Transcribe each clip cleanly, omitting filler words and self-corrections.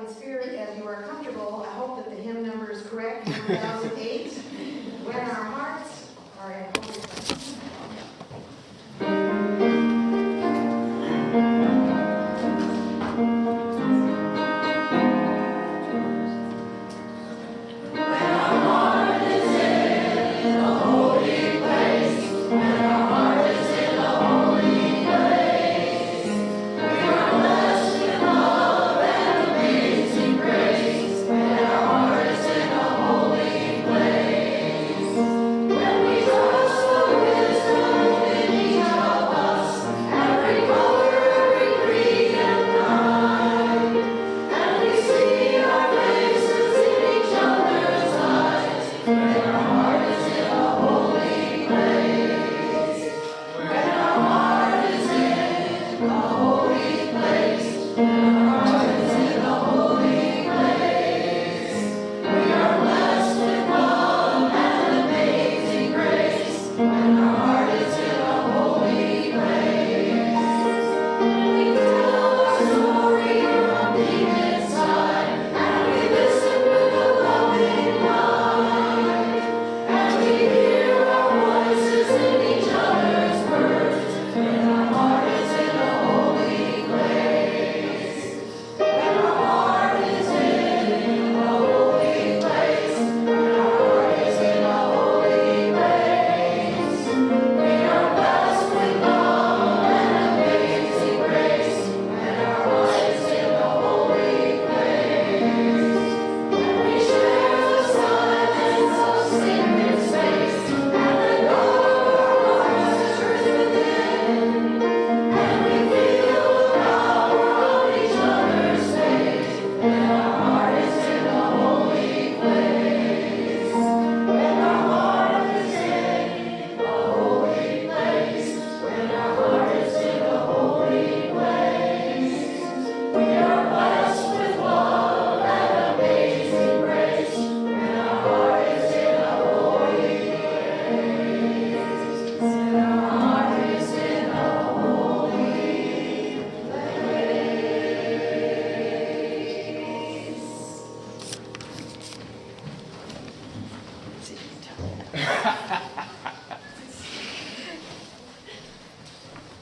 in spirit as you are comfortable. I hope that the hymn number is correct, 1008, When Our Hearts Are in Holy Place.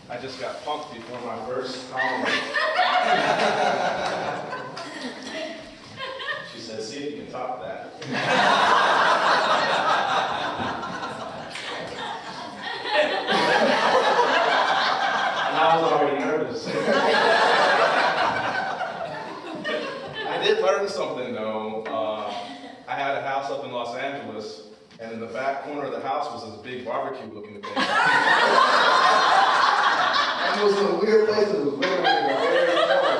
I just got punked before my first homily. She said, see if you can top that. And I was already nervous. I did learn something though. I had a house up in Los Angeles, and in the back corner of the house was this big barbecue looking thing. And it was in a weird place. It was literally in a very corner.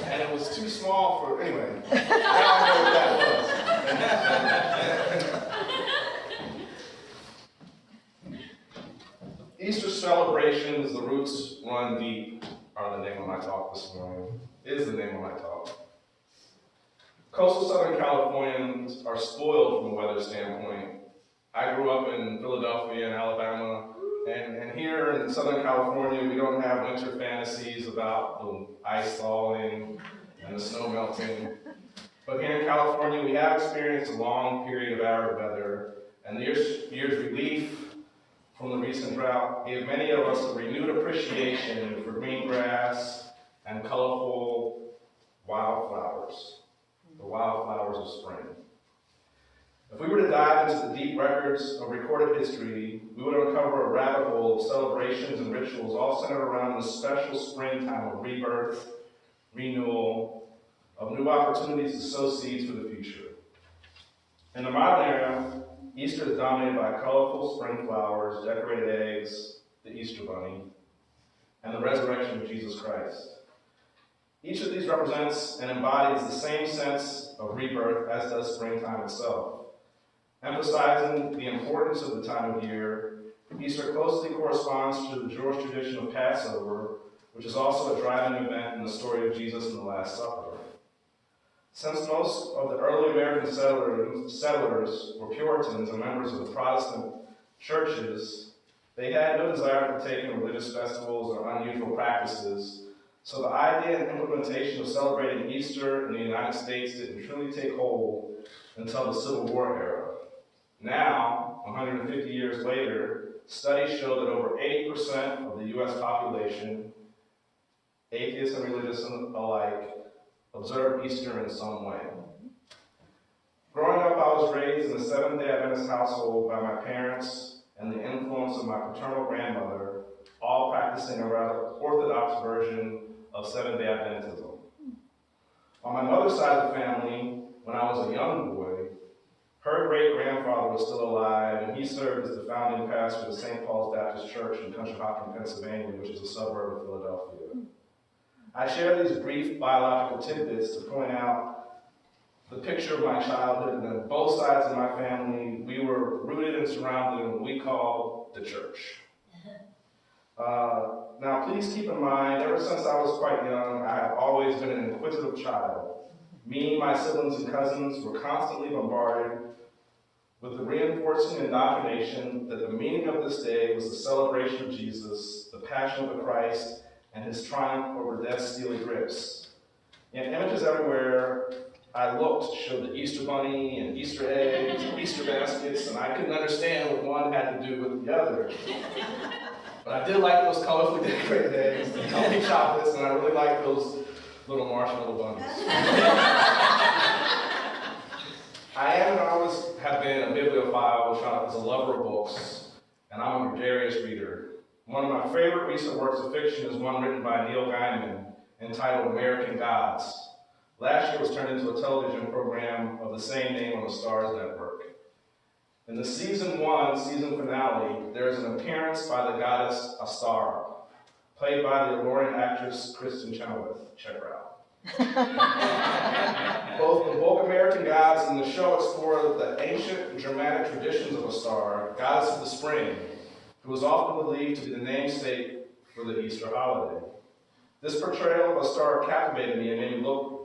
And it was too small for, anyway. I don't know what that was. Easter celebrations, the roots run deep, are the name of my talk this morning. Is the name of my talk. Coastal Southern Californians are spoiled from a weather standpoint. I grew up in Philadelphia and Alabama. And here in Southern California, we don't have winter fantasies about the ice thawing and the snow melting. But here in California, we have experienced a long period of arid weather, and the year's relief from the recent drought gave many of us a renewed appreciation for green grass and colorful wildflowers, the wildflowers of spring. If we were to dive into the deep records of recorded history, we would uncover a rabbit hole of celebrations and rituals all centered around this special springtime of rebirth, renewal, of new opportunities to sow seeds for the future. In the modern era, Easter is dominated by colorful spring flowers, decorated eggs, the Easter bunny, and the resurrection of Jesus Christ. Each of these represents and embodies the same sense of rebirth as does springtime itself. Emphasizing the importance of the time of year, Easter closely corresponds to the Jewish tradition of Passover, which is also a driving event in the story of Jesus and the Last Supper. Since most of the early American settlers were Puritans and members of the Protestant churches, they had no desire to partake in religious festivals or unusual practices, So the idea and implementation of celebrating Easter in the United States didn't truly take hold until the Civil War era. Now, 150 years later, studies show that over 80% of the U.S. population, atheists and religious alike, observe Easter in some way. Growing up, I was raised in a Seventh-day Adventist household by my parents and the influence of my paternal grandmother, all practicing a rather orthodox version of Seventh-day Adventism. On my mother's side of the family, when I was a young boy, her great-grandfather was still alive, and he served as the founding pastor of St. Paul's Baptist Church in Conshohocken, Pennsylvania, which is a suburb of Philadelphia. I share these brief biological tidbits to point out the picture of my childhood, and on both sides of my family, we were rooted and surrounded in what we call the church. Now, please keep in mind, ever since I was quite young, I have always been an inquisitive child. Me, my siblings, and cousins were constantly bombarded with the reinforcing indoctrination that the meaning of this day was the celebration of Jesus, the passion of the Christ, and his triumph over death's steely grips. Yet images everywhere I looked showed the Easter bunny and Easter eggs and Easter baskets, and I couldn't understand what one had to do with the other. But I did like those colorfully decorated eggs, the healthy chocolates, and I really liked those little marshmallow bunnies. I am and always have been a bibliophile, which is a lover of books, and I'm a gregarious reader. One of my favorite recent works of fiction is one written by Neil Gaiman entitled American Gods. Last year was turned into a television program of the same name on the Starz network. In the season 1 season finale, there is an appearance by the goddess Astara, played by the alluring actress Kristen Chenoweth. Check her out. Both the book American Gods and the show explore the ancient Germanic traditions of Astara, goddess of the spring, who is often believed to be the namesake for the Easter holiday. This portrayal of Astara captivated me and made me look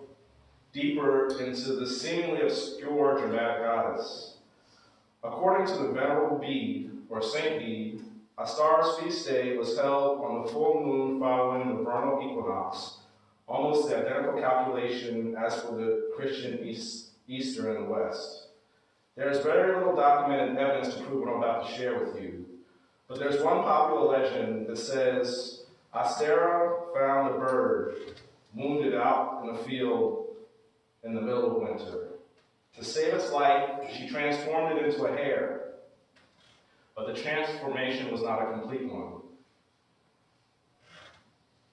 deeper into the seemingly obscure Germanic goddess. According to the Venerable Bede, or Saint Bede, Astara's feast day was held on the full moon following the vernal equinox, almost the identical calculation as for the Christian Easter in the West. There is very little documented evidence to prove what I'm about to share with you, but there's one popular legend that says Astara found a bird wounded out in a field in the middle of winter. To save its life, she transformed it into a hare, but the transformation was not a complete one.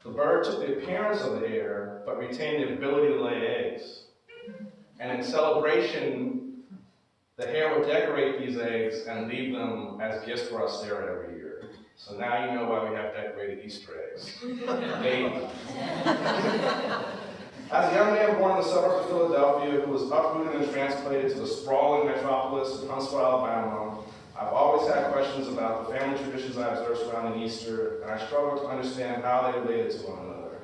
The bird took the appearance of the hare, but retained the ability to lay eggs. And in celebration, the hare would decorate these eggs and leave them as gifts for Astara every year. So now you know why we have decorated Easter eggs. As a young man born in the suburbs of Philadelphia who was uprooted and transplanted to the sprawling metropolis of Huntsville, Alabama, I've always had questions about the family traditions I observe surrounding Easter, and I struggled to understand how they related to one another.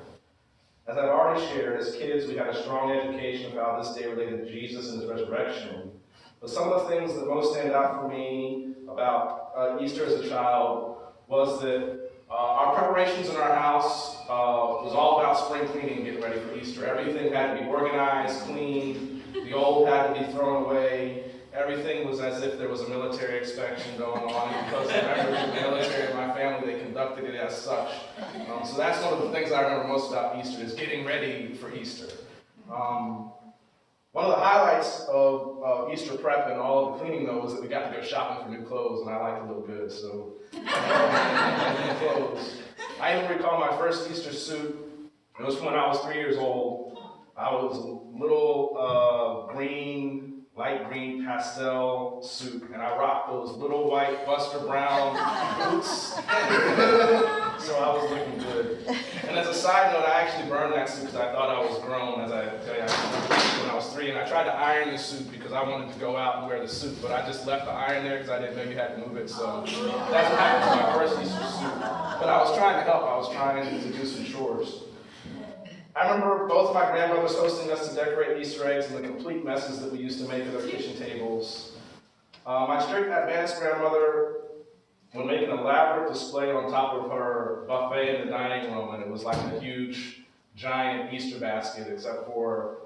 As I've already shared, as kids we had a strong education about this day related to Jesus and his resurrection, but some of the things that most stand out for me about Easter as a child was that our preparations in our house was all about spring cleaning and getting ready for Easter. Everything had to be organized, cleaned, the old had to be thrown away. Everything was as if there was a military inspection going on. Because the members of the military in my family, they conducted it as such. So that's one of the things I remember most about Easter, is getting ready for Easter. One of the highlights of Easter prep and all of the cleaning, though, was that we got to go shopping for new clothes, and I like to look good, so new clothes. I even recall my first Easter suit. It was when I was 3 years old. I was a little light green pastel suit, and I rocked those little white Buster Brown boots. So I was looking good. And as a side note, I actually burned that suit because I thought I was grown, as I tell you, when I was 3, and I tried to iron the suit because I wanted to go out and wear the suit, but I just left the iron there because I didn't know you had to move it, so that's what happened to my first Easter suit. But I was trying to help, I was trying to do some chores. I remember both my grandmothers hosting us to decorate Easter eggs and the complete messes that we used to make at our kitchen tables. My strict Adventist grandmother would make an elaborate display on top of her buffet in the dining room, and it was like a huge giant Easter basket, except for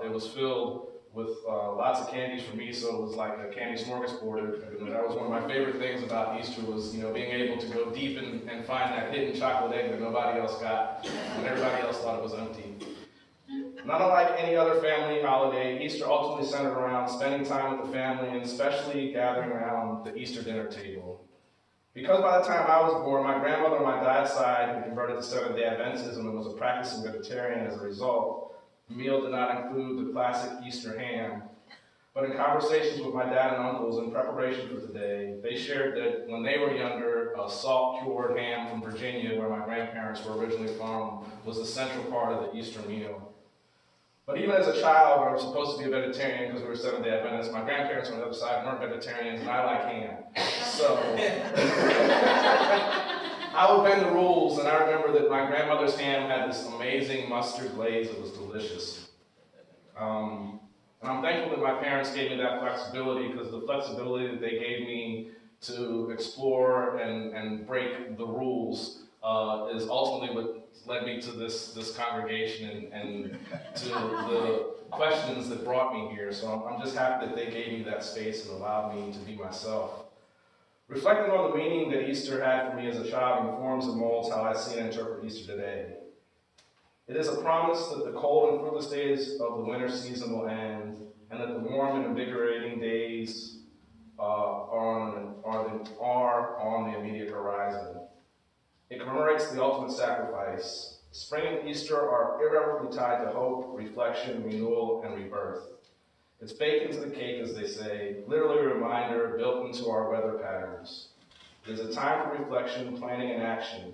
it was filled with lots of candies for me, so it was like a candy smorgasbord. And that was one of my favorite things about Easter was, being able to go deep and find that hidden chocolate egg that nobody else got, and everybody else thought it was empty. Not unlike any other family holiday, Easter ultimately centered around spending time with the family and especially gathering around the Easter dinner table. Because by the time I was born, my grandmother on my dad's side had converted to Seventh-day Adventism and was a practicing vegetarian as a result. The meal did not include the classic Easter ham. But in conversations with my dad and uncles in preparation for today, they shared that when they were younger, a salt-cured ham from Virginia, where my grandparents were originally from, was a central part of the Easter meal. But even as a child, I was supposed to be a vegetarian because we were Seventh-day Adventists. My grandparents on the other side weren't vegetarians, and I like ham. So I would bend the rules, and I remember that my grandmother's ham had this amazing mustard glaze that was delicious. And I'm thankful that my parents gave me that flexibility, because the flexibility that they gave me to explore and break the rules is ultimately what led me to this congregation and to the questions that brought me here. So I'm just happy that they gave me that space and allowed me to be myself. Reflecting on the meaning that Easter had for me as a child informs and molds how I see and interpret Easter today. It is a promise that the cold and fruitless days of the winter season will end, and that the warm and invigorating days are on the immediate horizon. It commemorates the ultimate sacrifice. Spring and Easter are irrevocably tied to hope, reflection, renewal, and rebirth. It's baked into the cake, as they say, literally a reminder built into our weather patterns. It is a time for reflection, planning, and action.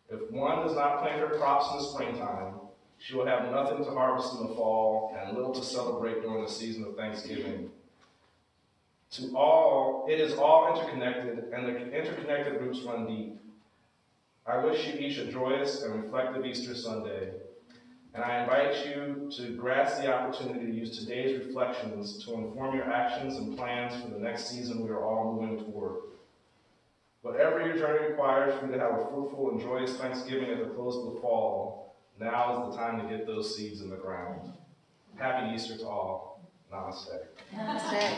If one does not plant her crops in the springtime, she will have nothing to harvest in the fall and little to celebrate during the season of Thanksgiving. It is all interconnected, and the interconnected roots run deep. I wish you each a joyous and reflective Easter Sunday, and I invite you to grasp the opportunity to use today's reflections to inform your actions and plans for the next season we are all moving toward. Whatever your journey requires for you to have a fruitful and joyous Thanksgiving at the close of the fall, now is the time to get those seeds in the ground. Happy Easter to all. Namaste. Namaste.